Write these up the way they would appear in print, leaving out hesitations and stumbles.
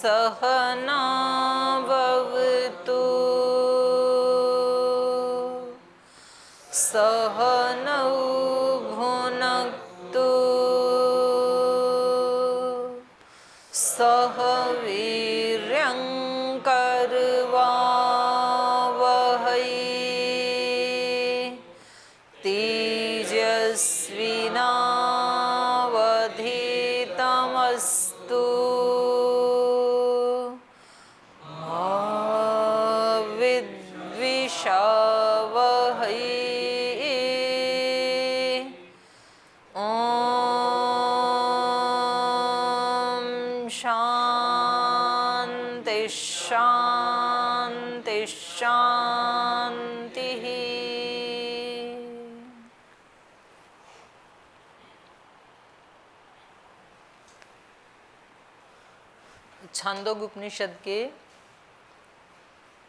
सहना भवतु सहनौ भुनक्तु सह वीर्यं करवावहै तेजस्विनावधीतमस्तु मा विद्विषावहै ॐ शान्ति शान्ति शान्तिः। छांदोग्य उपनिषद के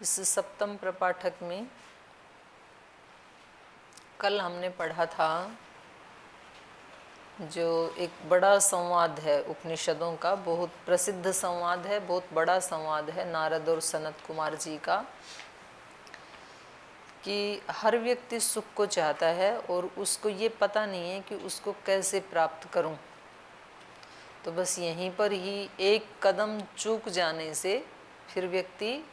इस सप्तम प्रपाठक में कल हमने पढ़ा था जो एक बड़ा संवाद है उपनिषदों का, बहुत प्रसिद्ध संवाद है, बहुत बड़ा संवाद है नारद और सनत कुमार जी का, कि हर व्यक्ति सुख को चाहता है और उसको ये पता नहीं है कि उसको कैसे प्राप्त करूं। तो बस यहीं पर ही एक कदम चूक जाने से फिर व्यक्ति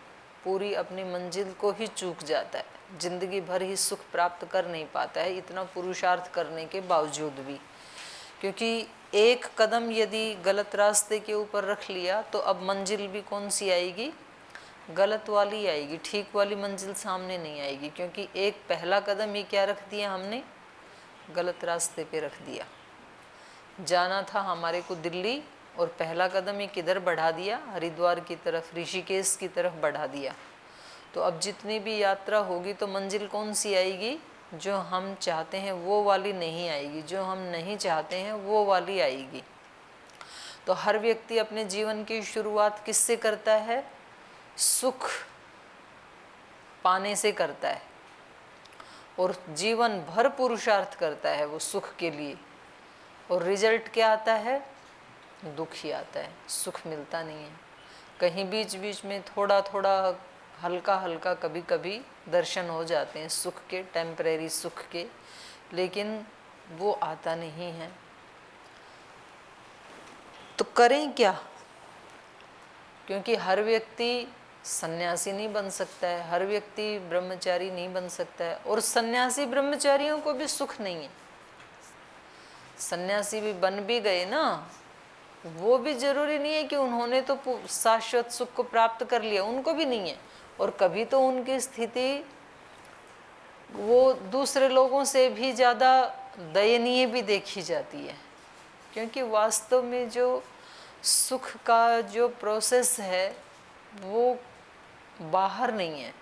पूरी अपनी मंजिल को ही चूक जाता है, जिंदगी भर ही सुख प्राप्त कर नहीं पाता है इतना पुरुषार्थ करने के बावजूद भी। क्योंकि एक कदम यदि गलत रास्ते के ऊपर रख लिया तो अब मंजिल भी कौन सी आएगी, गलत वाली आएगी, ठीक वाली मंजिल सामने नहीं आएगी। क्योंकि एक पहला कदम ही क्या रख दिया हमने, गलत रास्ते पे रख दिया। जाना था हमारे को दिल्ली और पहला कदम ही किधर बढ़ा दिया, हरिद्वार की तरफ, ऋषिकेश की तरफ बढ़ा दिया। तो अब जितनी भी यात्रा होगी तो मंजिल कौन सी आएगी, जो हम चाहते हैं वो वाली नहीं आएगी, जो हम नहीं चाहते हैं वो वाली आएगी। तो हर व्यक्ति अपने जीवन की शुरुआत किससे करता है, सुख पाने से करता है और जीवन भर पुरुषार्थ करता है वो सुख के लिए, और रिजल्ट क्या आता है, दुख ही आता है, सुख मिलता नहीं है। कहीं बीच बीच में थोड़ा थोड़ा हल्का हल्का कभी कभी दर्शन हो जाते हैं सुख के, टेम्परेरी सुख के, लेकिन वो आता नहीं है। तो करें क्या, क्योंकि हर व्यक्ति सन्यासी नहीं बन सकता है, हर व्यक्ति ब्रह्मचारी नहीं बन सकता है, और सन्यासी ब्रह्मचारियों को भी सुख नहीं है। सन्यासी भी बन भी गए ना, वो भी जरूरी नहीं है कि उन्होंने तो शाश्वत सुख को प्राप्त कर लिया, उनको भी नहीं है। और कभी तो उनकी स्थिति वो दूसरे लोगों से भी ज़्यादा दयनीय भी देखी जाती है। क्योंकि वास्तव में जो सुख का जो प्रोसेस है वो बाहर नहीं है,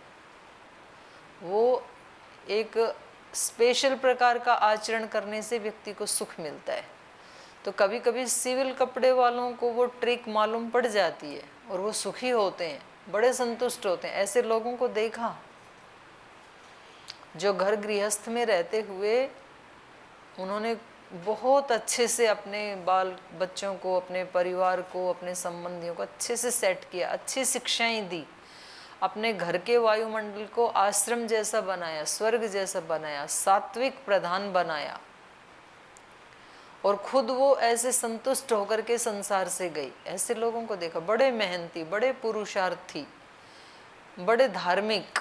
वो एक स्पेशल प्रकार का आचरण करने से व्यक्ति को सुख मिलता है। तो कभी कभी सिविल कपड़े वालों को वो ट्रिक मालूम पड़ जाती है और वो सुखी होते हैं, बड़े संतुष्ट होते हैं। ऐसे लोगों को देखा जो घर गृहस्थ में रहते हुए उन्होंने बहुत अच्छे से अपने बाल बच्चों को, अपने परिवार को, अपने संबंधियों को अच्छे से सेट किया, अच्छी शिक्षाएं दी, अपने घर के वायुमंडल को आश्रम जैसा बनाया, स्वर्ग जैसा बनाया, सात्विक प्रधान बनाया, और खुद वो ऐसे संतुष्ट होकर के संसार से गई। ऐसे लोगों को देखा, बड़े मेहनती, बड़े पुरुषार्थी, बड़े धार्मिक,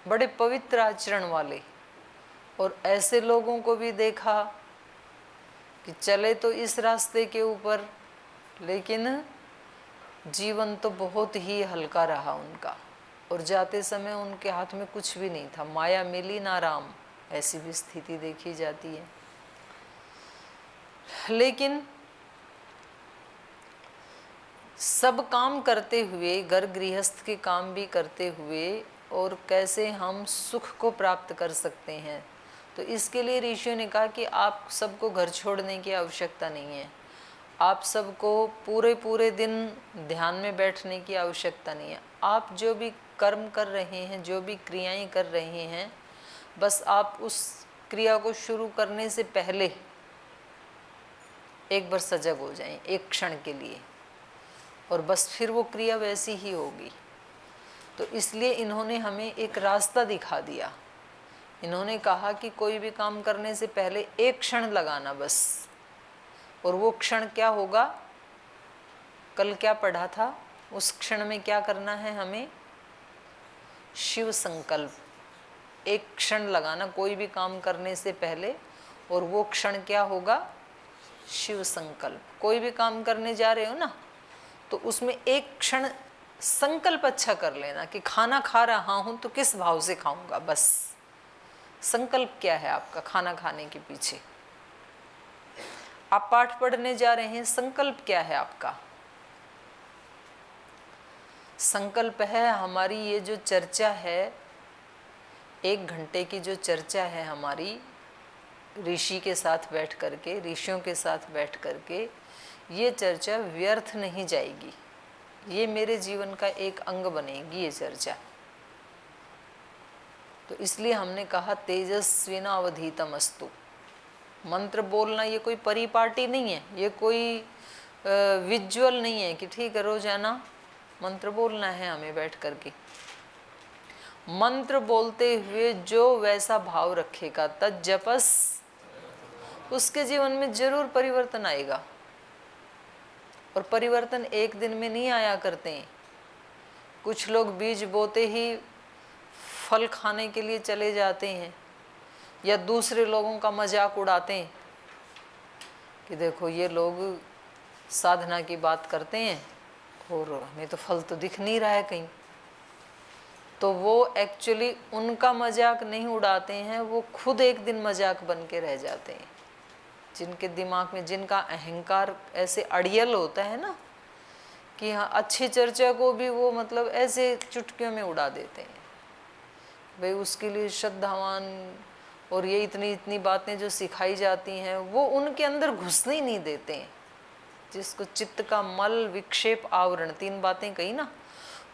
बड़े पवित्र आचरण वाले। और ऐसे लोगों को भी देखा कि चले तो इस रास्ते के ऊपर, लेकिन जीवन तो बहुत ही हल्का रहा उनका, और जाते समय उनके हाथ में कुछ भी नहीं था, माया मिली ना राम, ऐसी भी स्थिति देखी जाती है। लेकिन सब काम करते हुए, घर गृहस्थ के काम भी करते हुए, और कैसे हम सुख को प्राप्त कर सकते हैं, तो इसके लिए ऋषियों ने कहा कि आप सबको घर छोड़ने की आवश्यकता नहीं है, आप सबको पूरे दिन ध्यान में बैठने की आवश्यकता नहीं है। आप जो भी कर्म कर रहे हैं, जो भी क्रियाएं कर रहे हैं, बस आप उस क्रिया को शुरू करने से पहले एक बार सजग हो जाएं, एक क्षण के लिए, और बस फिर वो क्रिया वैसी ही होगी। तो इसलिए इन्होंने हमें एक रास्ता दिखा दिया। इन्होंने कहा कि कोई भी काम करने से पहले एक क्षण लगाना बस, और वो क्षण क्या होगा, कल क्या पढ़ा था, उस क्षण में क्या करना है हमें, शिव संकल्प। एक क्षण लगाना कोई भी काम करने से पहले, और वो क्षण क्या होगा, शिव संकल्प। कोई भी काम करने जा रहे हो ना, तो उसमें एक क्षण संकल्प अच्छा कर लेना कि खाना खा रहा हूं तो किस भाव से खाऊंगा। बस संकल्प क्या है आपका खाना खाने के पीछे। आप पाठ पढ़ने जा रहे हैं, संकल्प क्या है आपका। संकल्प है हमारी ये जो चर्चा है, 1 घंटे की जो चर्चा है हमारी ऋषि के साथ बैठ करके, ऋषियों के साथ बैठ करके, ये चर्चा व्यर्थ नहीं जाएगी। ये मेरे जीवन का एक अंग बनेगी ये चर्चा। तो इसलिए हमने कहा तेजस्विनावधीतम अस्तु। मंत्र बोलना ये कोई परिपाटी नहीं है, ये कोई विजुअल नहीं है कि ठीक है रोजाना मंत्र बोलना है हमें बैठ करके। मंत्र बोलते हुए जो वैसा भाव रखेगा तज्जपस, उसके जीवन में जरूर परिवर्तन आएगा। और परिवर्तन एक दिन में नहीं आया करते हैं। कुछ लोग बीज बोते ही फल खाने के लिए चले जाते हैं, या दूसरे लोगों का मजाक उड़ाते हैं कि देखो ये लोग साधना की बात करते हैं और हमें तो फल तो दिख नहीं रहा है कहीं। तो वो एक्चुअली उनका मजाक नहीं उड़ाते हैं, वो खुद एक दिन मजाक बन के रह जाते हैं। जिनके दिमाग में, जिनका अहंकार ऐसे अड़ियल होता है ना कि हाँ अच्छी चर्चा को भी वो मतलब ऐसे चुटकियों में उड़ा देते हैं। भाई उसके लिए श्रद्धावान और ये इतनी इतनी बातें जो सिखाई जाती हैं वो उनके अंदर घुसने ही नहीं देते हैं। जिसको चित्त का मल विक्षेप आवरण, 3 बातें कही ना,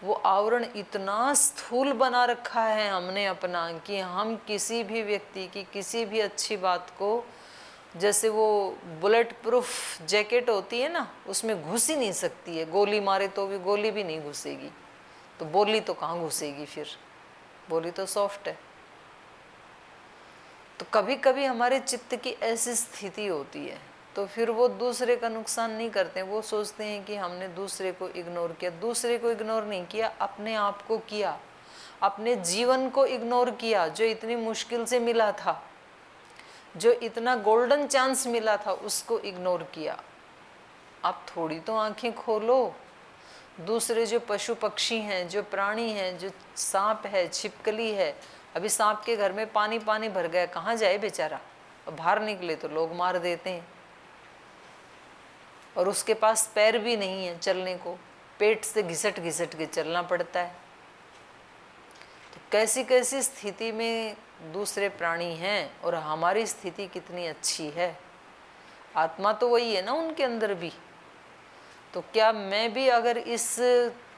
वो आवरण इतना स्थूल बना रखा है हमने अपना कि हम किसी भी व्यक्ति की किसी भी अच्छी बात को, जैसे वो बुलेट प्रूफ जैकेट होती है ना, उसमें घुस ही नहीं सकती है। गोली मारे तो भी गोली भी नहीं घुसेगी, तो बोली तो कहाँ घुसेगी फिर, बोली तो सॉफ्ट है। तो कभी कभी हमारे चित्त की ऐसी स्थिति होती है, तो फिर वो दूसरे का नुकसान नहीं करते। वो सोचते हैं कि हमने दूसरे को इग्नोर किया। दूसरे को इग्नोर नहीं किया, अपने आप को किया, अपने जीवन को इग्नोर किया। जो इतनी मुश्किल से मिला था, जो इतना गोल्डन चांस मिला था, उसको इग्नोर किया। आप थोड़ी तो आंखें खोलो। दूसरे जो पशु पक्षी हैं, जो प्राणी हैं, जो सांप है, छिपकली है, अभी सांप के घर में पानी पानी भर गया, कहाँ जाए बेचारा, और बाहर निकले तो लोग मार देते हैं। और उसके पास पैर भी नहीं है चलने को, पेट से घिसट घिसट के चलना पड़ता है। तो कैसी कैसी स्थिति में दूसरे प्राणी हैं और हमारी स्थिति कितनी अच्छी है। आत्मा तो वही है ना उनके अंदर भी। तो क्या मैं भी अगर इस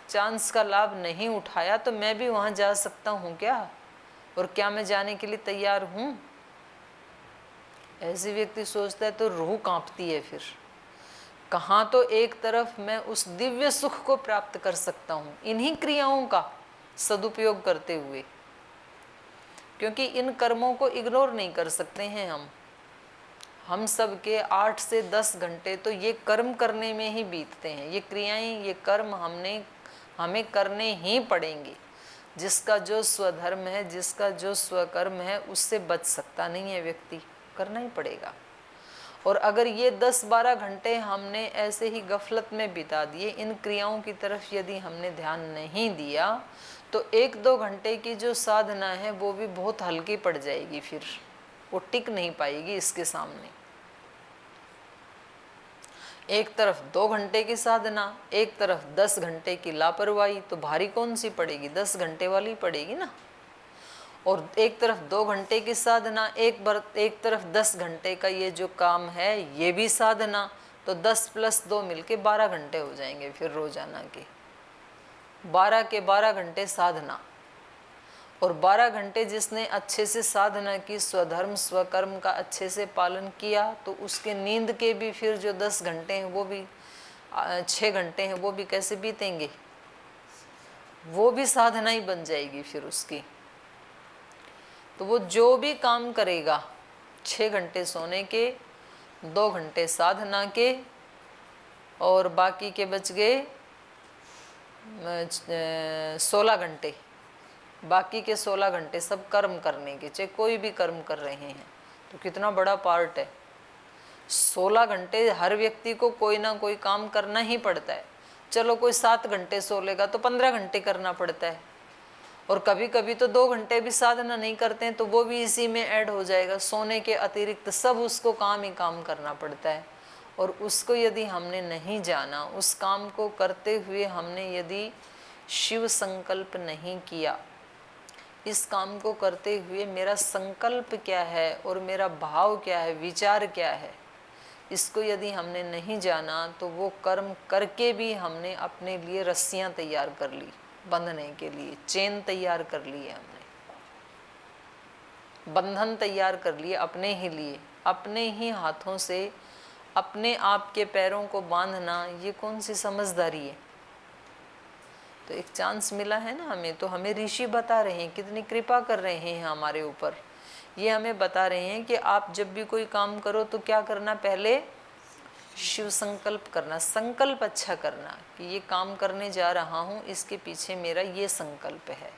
चांस का लाभ नहीं उठाया तो मैं भी वहाँ जा सकता हूँ क्या, और क्या मैं जाने के लिए तैयार हूँ। ऐसे व्यक्ति सोचता है तो रूह कांपती है। फिर कहाँ तो एक तरफ मैं उस दिव्य सुख को प्राप्त कर सकता हूँ इन्हीं क्रियाओं का सदुपयोग करते हुए, क्योंकि इन कर्मों को इग्नोर नहीं कर सकते हैं हम सब के 8 से 10 घंटे तो ये कर्म करने में ही बीतते हैं। ये क्रियाएं, ये कर्म हमें करने ही पड़ेंगे। जिसका जो स्वधर्म है, जिसका जो स्वकर्म है, उससे बच सकता नहीं है व्यक्ति, करना ही पड़ेगा। और अगर ये 10-12 घंटे हमने ऐसे ही गफलत में बिता दिए, इन क्रियाओं की तरफ यदि हमने ध्यान नहीं दिया, तो 1-2 घंटे की जो साधना है वो भी बहुत हल्की पड़ जाएगी। फिर वो टिक नहीं पाएगी इसके सामने। एक तरफ 2 घंटे की साधना, एक तरफ 10 घंटे की लापरवाही, तो भारी कौन सी पड़ेगी, 10 घंटे वाली पड़ेगी ना। और एक तरफ 2 घंटे की साधना, एक तरफ 10 घंटे का ये जो काम है ये भी साधना, तो 10 + 2 मिलके 12 घंटे हो जाएंगे। फिर रोजाना के 12 के 12 घंटे साधना। और 12 घंटे जिसने अच्छे से साधना की, स्वधर्म स्वकर्म का अच्छे से पालन किया, तो उसके नींद के भी फिर जो 10 घंटे हैं वो भी 6 घंटे हैं वो भी कैसे बीतेंगे, वो भी साधना ही बन जाएगी फिर उसकी। तो वो जो भी काम करेगा 6 घंटे सोने के, 2 घंटे साधना के, और बाकी के बच गए 16 घंटे, बाकी के 16 घंटे सब कर्म करने के, चाहे कोई भी कर्म कर रहे हैं तो कितना बड़ा पार्ट है। 16 घंटे हर व्यक्ति को कोई ना कोई काम करना ही पड़ता है। चलो कोई 7 घंटे सो लेगा तो 15 घंटे करना पड़ता है, और कभी कभी तो 2 घंटे भी साधना नहीं करते हैं तो वो भी इसी में ऐड हो जाएगा। सोने के अतिरिक्त सब उसको काम ही काम करना पड़ता है। और उसको यदि हमने नहीं जाना, उस काम को करते हुए हमने यदि शिव संकल्प नहीं किया, इस काम को करते हुए मेरा संकल्प क्या है और मेरा भाव क्या है, विचार क्या है, इसको यदि हमने नहीं जाना तो वो कर्म करके भी हमने अपने लिए रस्सियां तैयार कर ली, बंधने के लिए चेन तैयार कर लिए, हमने बंधन तैयार कर लिए अपने ही लिए। अपने ही हाथों से अपने आप के पैरों को बांधना, ये कौन सी समझदारी है। तो एक चांस मिला है ना हमें, तो हमें ऋषि बता रहे हैं, कितनी कृपा कर रहे हैं हमारे ऊपर। ये हमें बता रहे हैं कि आप जब भी कोई काम करो तो क्या करना, पहले शिव संकल्प करना, संकल्प अच्छा करना कि ये काम करने जा रहा हूँ, इसके पीछे मेरा ये संकल्प है।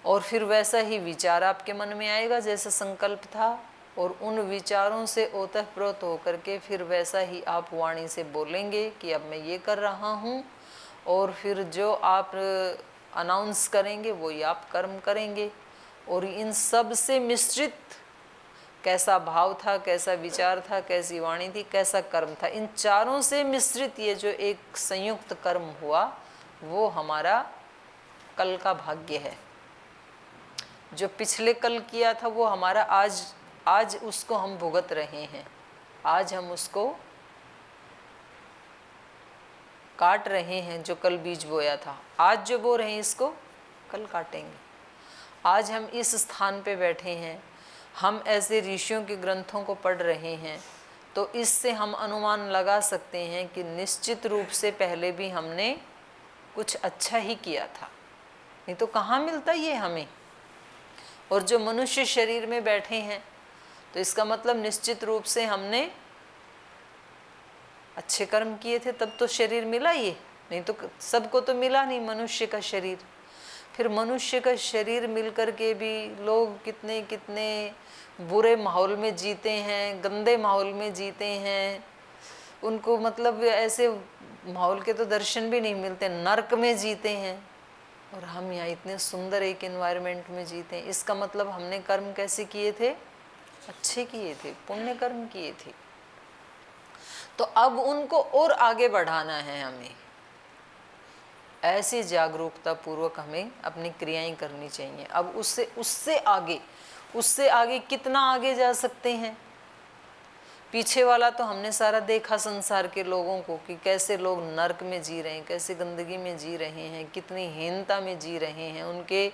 और फिर वैसा ही विचार आपके मन में आएगा जैसा संकल्प था, और उन विचारों से ओतप्रोत होकर के फिर वैसा ही आप वाणी से बोलेंगे कि अब मैं ये कर रहा हूँ, और फिर जो आप अनाउंस करेंगे वही आप कर्म करेंगे। और इन सब से मिश्रित कैसा भाव था, कैसा विचार था, कैसी वाणी थी, कैसा कर्म था, इन चारों से मिश्रित ये जो एक संयुक्त कर्म हुआ, वो हमारा कल का भाग्य है। जो पिछले कल किया था वो हमारा आज उसको हम भुगत रहे हैं, आज हम उसको काट रहे हैं। जो कल बीज बोया था, आज जो बो रहे हैं इसको कल काटेंगे। आज हम इस स्थान पे बैठे हैं, हम ऐसे ऋषियों के ग्रंथों को पढ़ रहे हैं, तो इससे हम अनुमान लगा सकते हैं कि निश्चित रूप से पहले भी हमने कुछ अच्छा ही किया था, नहीं तो कहाँ मिलता ये हमें। और जो मनुष्य शरीर में बैठे हैं तो इसका मतलब निश्चित रूप से हमने अच्छे कर्म किए थे, तब तो शरीर मिला ये, नहीं तो सबको तो मिला नहीं मनुष्य का शरीर। फिर मनुष्य का शरीर मिलकर के भी लोग कितने कितने बुरे माहौल में जीते हैं, गंदे माहौल में जीते हैं, उनको मतलब ऐसे माहौल के तो दर्शन भी नहीं मिलते, नर्क में जीते हैं। और हम यहाँ इतने सुंदर एक एनवायरनमेंट में जीते हैं। इसका मतलब हमने कर्म कैसे किए थे, अच्छे किए थे, पुण्य कर्म किए थे। तो अब उनको और आगे बढ़ाना है हमें, ऐसी जागरूकता पूर्वक हमें अपनी क्रियाएं करनी चाहिए। अब उससे आगे कितना आगे जा सकते हैं। पीछे वाला तो हमने सारा देखा संसार के लोगों को कि कैसे लोग नर्क में जी रहे हैं, कैसे गंदगी में जी रहे हैं, कितनी हीनता में जी रहे हैं। उनके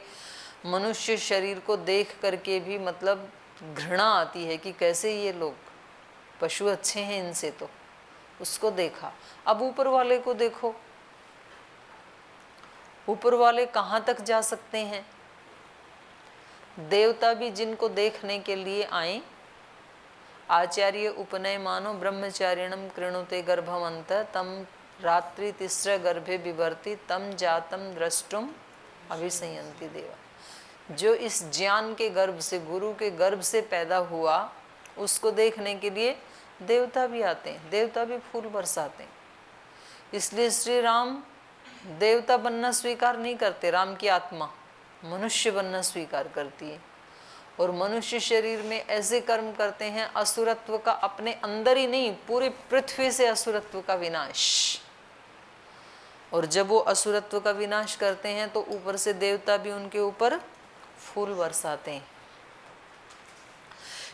मनुष्य शरीर को देख करके भी मतलब घृणा आती है कि कैसे ये लोग, पशु अच्छे हैं इनसे, तो उसको देखा। अब ऊपर वाले को देखो, ऊपर वाले कहाँ तक जा सकते हैं। देवता भी जिनको देखने के लिए आए, आचार्य उपनय मानो ब्रह्मचारिणम कृणुते गर्भवंत तम रात्रि तिस्र गर्भे विवर्ति तम जातम द्रष्टुम अभिसंयंति देवा। जो इस ज्ञान के गर्भ से, गुरु के गर्भ से पैदा हुआ, उसको देखने के लिए देवता भी आते हैं, देवता भी फूल बरसाते हैं। इसलिए श्री राम देवता बनना स्वीकार नहीं करते, राम की आत्मा मनुष्य बनना स्वीकार करती है। और मनुष्य शरीर में ऐसे कर्म करते हैं असुरत्व का, अपने अंदर ही नहीं पूरी पृथ्वी से असुरत्व का विनाश। और जब वो असुरत्व का विनाश करते हैं तो ऊपर से देवता भी उनके ऊपर फूल बरसाते हैं।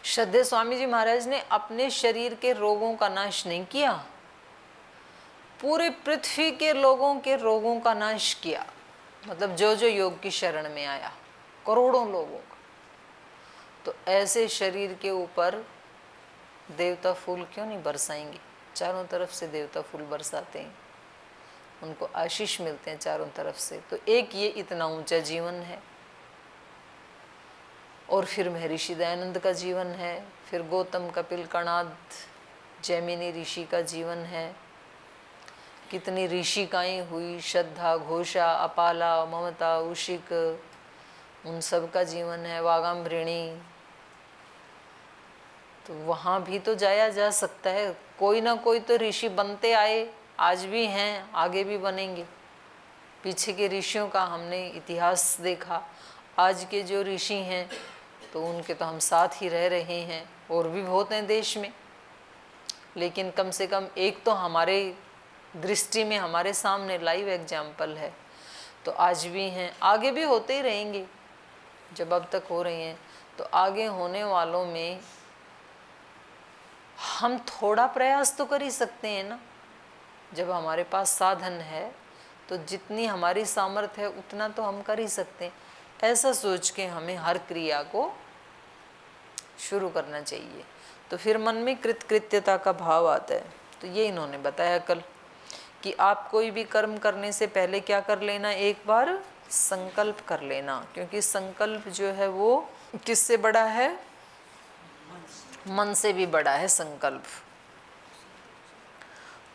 श्रद्धेय स्वामी जी महाराज ने अपने शरीर के रोगों का नाश नहीं किया, पूरे पृथ्वी के लोगों के रोगों का नाश किया। मतलब जो जो योग की शरण में आया, करोड़ों लोगों का। तो ऐसे शरीर के ऊपर देवता फूल क्यों नहीं बरसाएंगे। चारों तरफ से देवता फूल बरसाते हैं, उनको आशीष मिलते हैं चारों तरफ से। तो एक ये इतना ऊंचा जीवन है। और फिर महर्षि दयानंद का जीवन है, फिर गौतम, कपिल, कणाद, जैमिनी ऋषि का जीवन है। कितनी ऋषिकाएँ हुई, श्रद्धा, घोषा, अपाला, ममता, उशिक, उन सब का जीवन है। वागाम्भृणी, तो वहाँ भी तो जाया जा सकता है। कोई ना कोई तो ऋषि बनते आए, आज भी हैं, आगे भी बनेंगे। पीछे के ऋषियों का हमने इतिहास देखा, आज के जो ऋषि हैं तो उनके तो हम साथ ही रह रहे हैं। और भी बहुत हैं देश में, लेकिन कम से कम एक तो हमारे दृष्टि में, हमारे सामने लाइव एग्जाम्पल है। तो आज भी हैं, आगे भी होते ही रहेंगे। जब अब तक हो रही हैं तो आगे होने वालों में हम थोड़ा प्रयास तो कर ही सकते हैं ना। जब हमारे पास साधन है तो जितनी हमारी सामर्थ्य है उतना तो हम कर ही सकते हैं। ऐसा सोच के हमें हर क्रिया को शुरू करना चाहिए। तो फिर मन में कृतकृत्यता का भाव आता है। तो ये इन्होंने बताया कल कि आप कोई भी कर्म करने से पहले क्या कर लेना, एक बार संकल्प कर लेना। क्योंकि संकल्प जो है वो किससे बड़ा है, मन से भी बड़ा है संकल्प।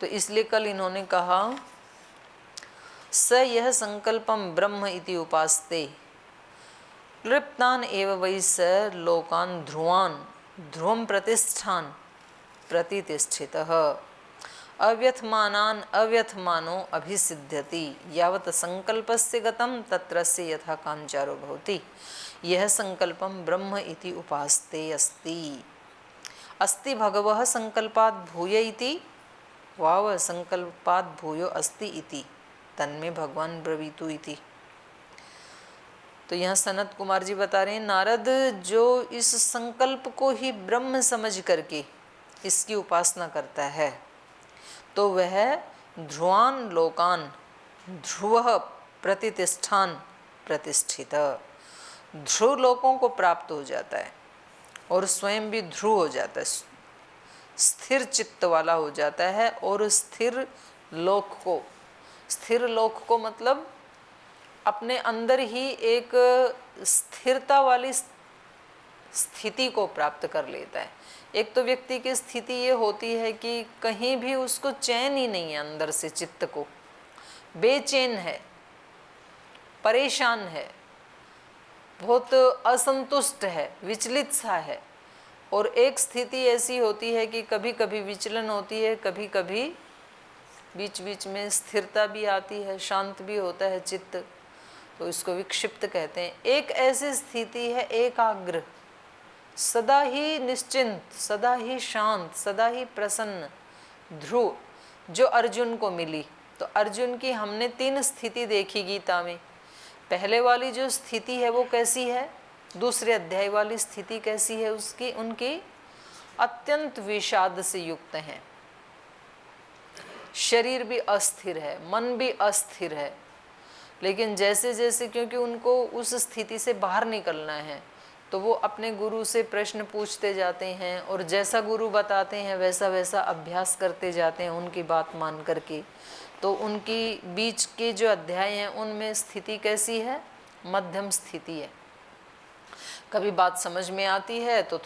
तो इसलिए कल इन्होंने कहा स यह संकल्पम ब्रह्म इति उपास्ते क्लिप्तान एव वै स लोकान ध्रुवान ध्रुवम प्रतिष्ठान प्रतिष्ठितः अव्यथमानान अव्यथमानो अभिसिद्ध्यति यावत् संकल्पस्य गतं तत्रस्य यथा कांचारो भवति यह संकल्पम ब्रह्म इति उपास्ते अस्ति अस्ति भगवः संकल्पात् भूय इति वाव संकल्पात् भूयो अस्ति इति तन्मे भगवान ब्रवीतु इति। तो यहाँ सनत कुमार जी बता रहे हैं, नारद जो इस संकल्प को ही ब्रह्म समझ करके इसकी उपासना करता है तो वह ध्रुवान लोकान ध्रुव प्रतिष्ठान प्रतिष्ठित, ध्रुव लोकों को प्राप्त हो जाता है और स्वयं भी ध्रुव हो जाता है, स्थिर चित्त वाला हो जाता है। और स्थिर लोक को मतलब अपने अंदर ही एक स्थिरता वाली स्थिति को प्राप्त कर लेता है। एक तो व्यक्ति की स्थिति ये होती है कि कहीं भी उसको चैन ही नहीं है, अंदर से चित्त को बेचैन है, परेशान है, बहुत असंतुष्ट है, विचलित सा है। और एक स्थिति ऐसी होती है कि कभी कभी विचलन होती है, कभी कभी बीच बीच में स्थिरता भी आती है, शांत भी होता है चित्त, तो इसको विक्षिप्त कहते हैं। एक ऐसी स्थिति है एकाग्र, सदा ही निश्चिंत, सदा ही शांत, सदा ही प्रसन्न, ध्रुव, जो अर्जुन को मिली। तो अर्जुन की हमने 3 स्थिति देखी गीता में। पहले वाली जो स्थिति है वो कैसी है, दूसरे अध्याय वाली स्थिति कैसी है उसकी, उनकी अत्यंत विषाद से युक्त हैं। शरीर भी अस्थिर है, मन भी अस्थिर है, लेकिन जैसे जैसे क्योंकि उनको उस स्थिति से बाहर निकलना है तो वो अपने गुरु से प्रश्न पूछते जाते हैं और जैसा गुरु बताते हैं वैसा वैसा अभ्यास करते जाते हैं उनकी बात मान करके। तो उनकी बीच के जो अध्याय हैं उनमें स्थिति कैसी है, मध्यम स्थिति है। कभी बात समझ में आती है तो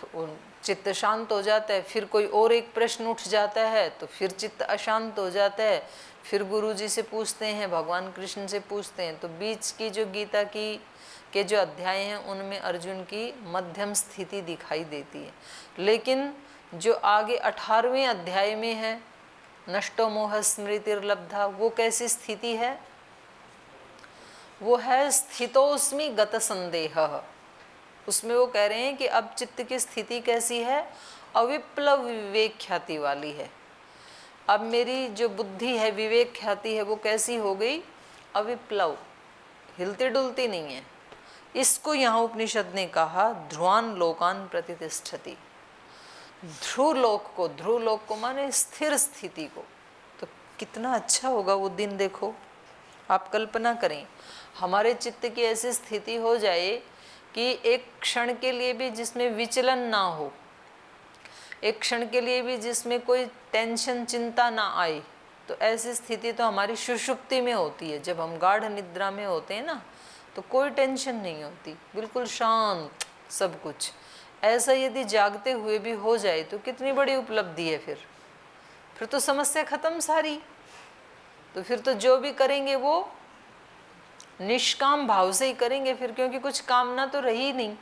चित्त शांत हो जाता है, फिर कोई और एक प्रश्न उठ जाता है तो फिर चित्त अशांत हो जाता है, फिर गुरु जी से पूछते हैं, भगवान कृष्ण से पूछते हैं। तो बीच की जो गीता की के जो अध्याय हैं उनमें अर्जुन की मध्यम स्थिति दिखाई देती है। लेकिन जो आगे 18वें अध्याय में है नष्टो मोह स्मृतिर्लब्धा, वो कैसी स्थिति है, वो है स्थितोस्मि गत संदेह। उसमें वो कह रहे हैं कि अब चित्त की स्थिति कैसी है, अविप्लव विवेक ख्याति वाली है। अब मेरी जो बुद्धि है, विवेक ख्याति है, वो कैसी हो गई, अविप्लव, हिलती डुलती नहीं है। इसको यहाँ उपनिषद ने कहा ध्रुवान लोकान प्रतिष्ठति, ध्रुव लोक को माने स्थिर स्थिति को। तो कितना अच्छा होगा वो दिन, देखो आप कल्पना करें हमारे चित्त की ऐसी स्थिति हो जाए कि एक क्षण के लिए भी जिसमें विचलन ना हो, एक क्षण के लिए भी जिसमें कोई टेंशन चिंता ना आए, तो ऐसी स्थिति तो हमारी सुषुप्ति में होती है। जब हम गाढ़ निद्रा में होते हैं ना, तो कोई टेंशन नहीं होती, बिल्कुल शांत सब कुछ। ऐसा यदि जागते हुए भी हो जाए तो कितनी बड़ी उपलब्धि है। फिर तो समस्या खत्म सारी। तो फिर तो जो भी करेंगे वो निष्काम भाव से ही करेंगे फिर, क्योंकि कुछ कामना तो रही नहीं।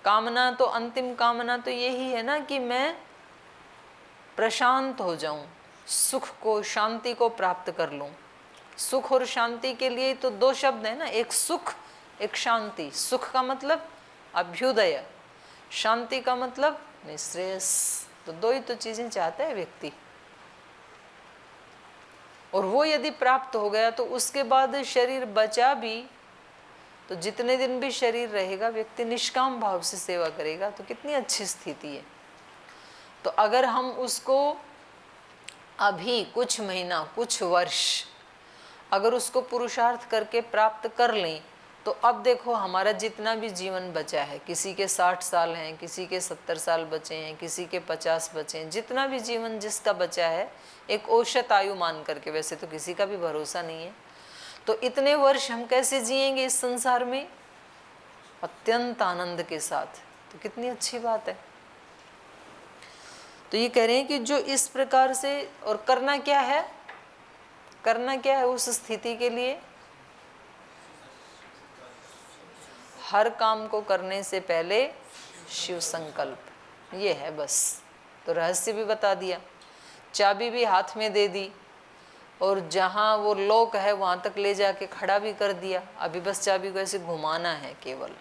कामना तो, अंतिम कामना तो यही है ना कि मैं प्रशांत हो जाऊं, सुख को, शांति को प्राप्त कर लूं। सुख और शांति के लिए तो दो शब्द है ना, एक सुख एक शांति। सुख का मतलब अभ्युदय, शांति का मतलब निःश्रेयस। तो दो ही तो चीजें चाहता है व्यक्ति, और वो यदि प्राप्त हो गया तो उसके बाद शरीर बचा भी तो जितने दिन भी शरीर रहेगा व्यक्ति निष्काम भाव से सेवा करेगा। तो कितनी अच्छी स्थिति है। तो अगर हम उसको अभी कुछ महीना, कुछ वर्ष अगर उसको पुरुषार्थ करके प्राप्त कर लें, तो अब देखो हमारा जितना भी जीवन बचा है, किसी के 60 साल हैं, किसी के 70 साल बचे हैं, किसी के 50 बचे हैं, जितना भी जीवन जिसका बचा है, एक औसत आयु मान करके, वैसे तो किसी का भी भरोसा नहीं है, तो इतने वर्ष हम कैसे जिएंगे इस संसार में? अत्यंत आनंद के साथ। तो कितनी अच्छी बात है। तो ये कह रहे हैं कि जो इस प्रकार से, और करना क्या है, करना क्या है उस स्थिति के लिए? हर काम को करने से पहले शिव संकल्प, ये है बस। तो रहस्य भी बता दिया, चाबी भी हाथ में दे दी, और जहाँ वो लोक है वहाँ तक ले जाके खड़ा भी कर दिया। अभी बस चाबी को ऐसे घुमाना है केवल,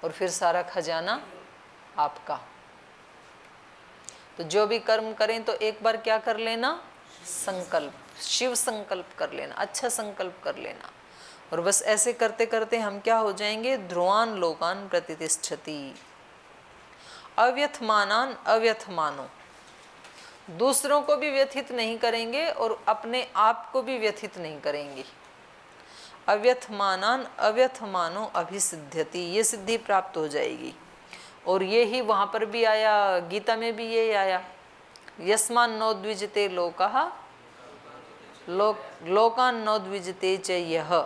और फिर सारा खजाना आपका। तो जो भी कर्म करें तो एक बार क्या कर लेना? संकल्प, शिव संकल्प कर लेना, अच्छा संकल्प कर लेना। और बस ऐसे करते करते हम क्या हो जाएंगे? ध्रुवान लोकान प्रतिष्ठति। अव्यथमानान अव्यथमानो, दूसरों को भी व्यथित नहीं करेंगे और अपने आप को भी व्यथित नहीं करेंगे। अव्यथमानान अव्यथमानो अभिसिद्ध्यति, ये सिद्धि प्राप्त हो जाएगी। और ये ही वहाँ पर भी आया, गीता में भी ये आया, यस्मान नोद्विजते लोकाः लोकान नोद्विजते च यः।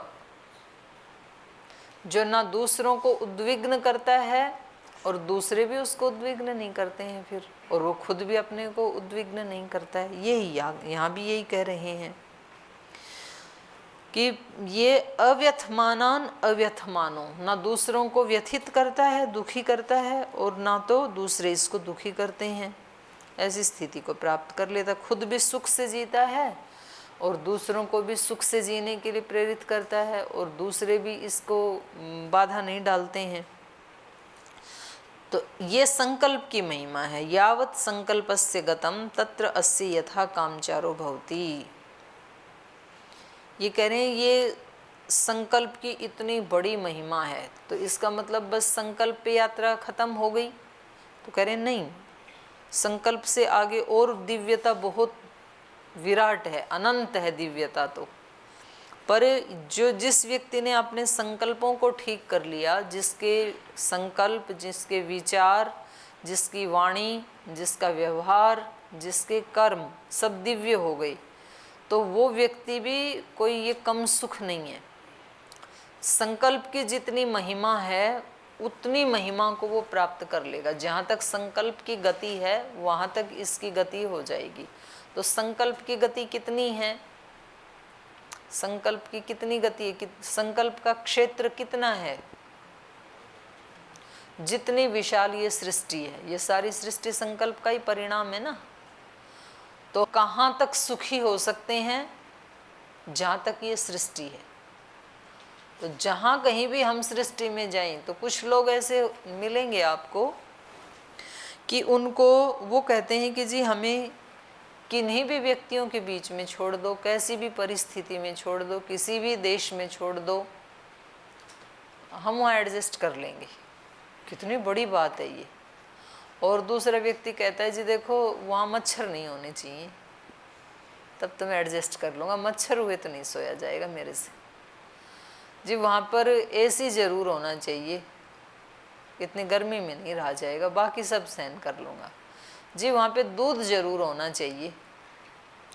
जो ना दूसरों को उद्विग्न करता है और दूसरे भी उसको उद्विग्न नहीं करते हैं फिर, और वो खुद भी अपने को उद्विग्न नहीं करता है। यही यहाँ भी यही कह रहे हैं कि ये अव्यथमानान अव्यथमानो, ना दूसरों को व्यथित करता है, दुखी करता है, और ना तो दूसरे इसको दुखी करते हैं। ऐसी स्थिति को प्राप्त कर लेता, खुद भी सुख से जीता है और दूसरों को भी सुख से जीने के लिए प्रेरित करता है, और दूसरे भी इसको बाधा नहीं डालते हैं। तो ये संकल्प की महिमा है। यावत् संकल्पस्य गतम तत्र अस्य यथा कामचारो भवति। ये कह रहे हैं ये संकल्प की इतनी बड़ी महिमा है, तो इसका मतलब बस संकल्प पे यात्रा खत्म हो गई? तो कह रहे हैं नहीं, संकल्प से आगे और दिव्यता बहुत विराट है, अनंत है दिव्यता तो। पर जो जिस व्यक्ति ने अपने संकल्पों को ठीक कर लिया, जिसके संकल्प, जिसके विचार, जिसकी वाणी, जिसका व्यवहार, जिसके कर्म सब दिव्य हो गए, तो वो व्यक्ति भी कोई ये कम सुख नहीं है। संकल्प की जितनी महिमा है उतनी महिमा को वो प्राप्त कर लेगा। जहाँ तक संकल्प की गति है वहाँ तक इसकी गति हो जाएगी। तो संकल्प की गति कितनी है? संकल्प की कितनी गति है? संकल्प का क्षेत्र कितना है? जितनी विशाल ये सृष्टि है, ये सारी सृष्टि संकल्प का ही परिणाम है ना। तो कहाँ तक सुखी हो सकते हैं? जहाँ तक ये सृष्टि है। तो जहाँ कहीं भी हम सृष्टि में जाएं तो कुछ लोग ऐसे मिलेंगे आपको कि उनको वो कहते हैं कि जी हमें किन्हीं भी व्यक्तियों के बीच में छोड़ दो, कैसी भी परिस्थिति में छोड़ दो, किसी भी देश में छोड़ दो, हम वहाँ एडजस्ट कर लेंगे। कितनी बड़ी बात है ये। और दूसरा व्यक्ति कहता है जी देखो वहाँ मच्छर नहीं होने चाहिए, तब तो मैं एडजस्ट कर लूँगा, मच्छर हुए तो नहीं सोया जाएगा मेरे से। जी वहाँ पर एसी ज़रूर होना चाहिए, इतनी गर्मी में नहीं रहा जाएगा, बाकी सब सहन कर लूँगा। जी वहाँ पे दूध जरूर होना चाहिए,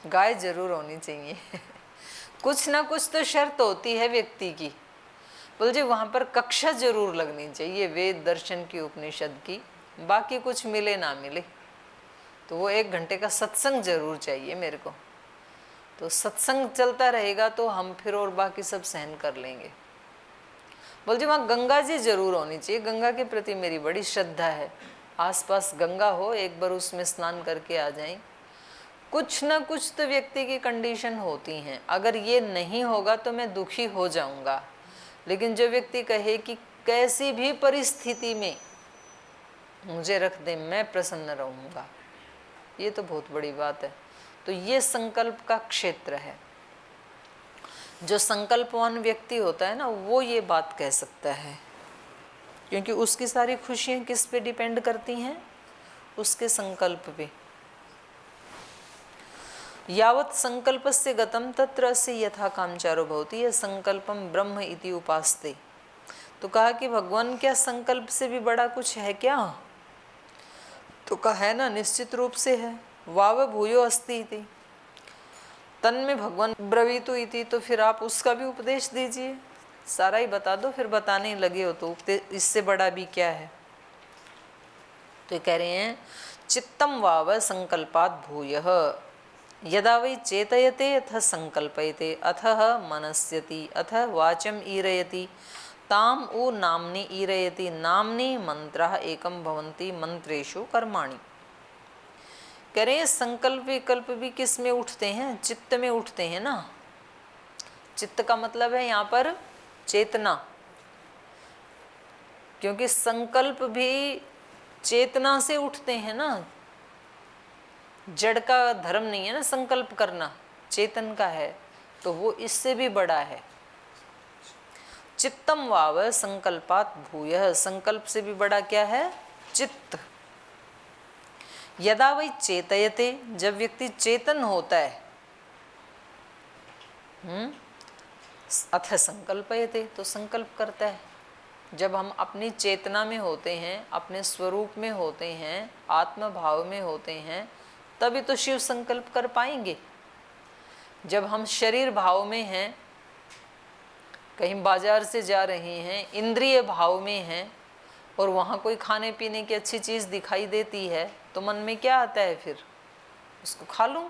गाय जरूर होनी चाहिए कुछ ना कुछ तो शर्त होती है व्यक्ति की। बोल जी वहाँ पर कक्षा जरूर लगनी चाहिए वेद दर्शन की उपनिषद की, बाकी कुछ मिले ना मिले तो वो 1 घंटे का सत्संग जरूर चाहिए मेरे को। तो सत्संग चलता रहेगा तो हम फिर और बाकी सब सहन कर लेंगे। बोल जी वहाँ गंगा जी जरूर होनी चाहिए, गंगा के प्रति मेरी बड़ी श्रद्धा है। आसपास गंगा हो, एक बार उसमें स्नान करके आ जाएं। कुछ ना कुछ तो व्यक्ति की कंडीशन होती हैं, अगर ये नहीं होगा तो मैं दुखी हो जाऊंगा। लेकिन जो व्यक्ति कहे कि कैसी भी परिस्थिति में मुझे रख दे मैं प्रसन्न रहूंगा, ये तो बहुत बड़ी बात है। तो ये संकल्प का क्षेत्र है। जो संकल्पवान व्यक्ति होता है ना वो ये बात कह सकता है, क्योंकि उसकी सारी खुशियाँ किस पे डिपेंड करती हैं, उसके संकल्प पे। यावत् संकल्पस्य गतं तत्र अस्य यथा कामचारो भवति यह संकल्पम ब्रह्म इति उपास्ते। तो कहा कि भगवान क्या संकल्प से भी बड़ा कुछ है क्या? तो कहा है ना, निश्चित रूप से है। वाव भूयो अस्ति इति तन में भगवान ब्रवीतु इति, तो फिर आप उसका भी उपदेश दीजिए, सारा ही बता दो। फिर बताने लगे हो तो इससे बड़ा भी क्या है। तो कह रहे हैं चित्तम वाव संकल्पात् भूयः यदा वै चेतयते अथ संकल्पयते अथ मनस्यति अथ वाचम ईरयति ताम उ नाम्नि ईरयति नाम्नि मंत्रः एकम भवन्ति मंत्रेषु कर्माणि। कह रहे हैं संकल्प विकल्प भी किस में उठते हैं? चित्त में उठते हैं ना। चित्त का मतलब है यहाँ पर चेतना, क्योंकि संकल्प भी चेतना से उठते हैं ना। जड़ का धर्म नहीं है ना संकल्प करना, चेतन का है, तो वो इससे भी बड़ा है। चित्तम वाव संकल्पात् भूयः, संकल्प से भी बड़ा क्या है? चित्त। यदा वै चेतयते, जब व्यक्ति चेतन होता है, अथ संकल्पयते, तो संकल्प करता है। जब हम अपनी चेतना में होते हैं, अपने स्वरूप में होते हैं, आत्म भाव में होते हैं, तभी तो शिव संकल्प कर पाएंगे। जब हम शरीर भाव में हैं, कहीं बाजार से जा रहे हैं, इंद्रिय भाव में हैं, और वहाँ कोई खाने पीने की अच्छी चीज़ दिखाई देती है, तो मन में क्या आता है? फिर उसको खा लूँ।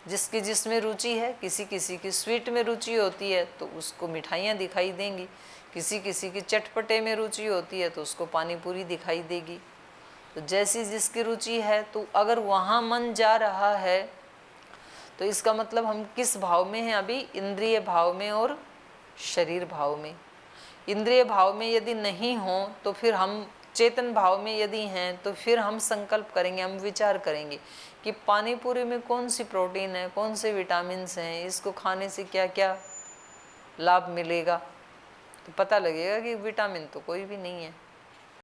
जिसकी जिसमें रुचि है, किसी किसी की स्वीट में रुचि होती है तो उसको मिठाइयाँ दिखाई देंगी, किसी किसी की चटपटे में रुचि होती है तो उसको पानी पूरी दिखाई देगी। तो जैसी जिसकी रुचि है, तो अगर वहाँ मन जा रहा है तो इसका मतलब हम किस भाव में हैं अभी? इंद्रिय भाव में और शरीर भाव में। इंद्रिय भाव में यदि नहीं हो तो फिर हम चेतन भाव में यदि हैं तो फिर हम संकल्प करेंगे, हम विचार करेंगे कि पानी पूरी में कौन सी प्रोटीन है, कौन से विटामिन्स हैं, इसको खाने से क्या क्या लाभ मिलेगा। तो पता लगेगा कि विटामिन तो कोई भी नहीं है।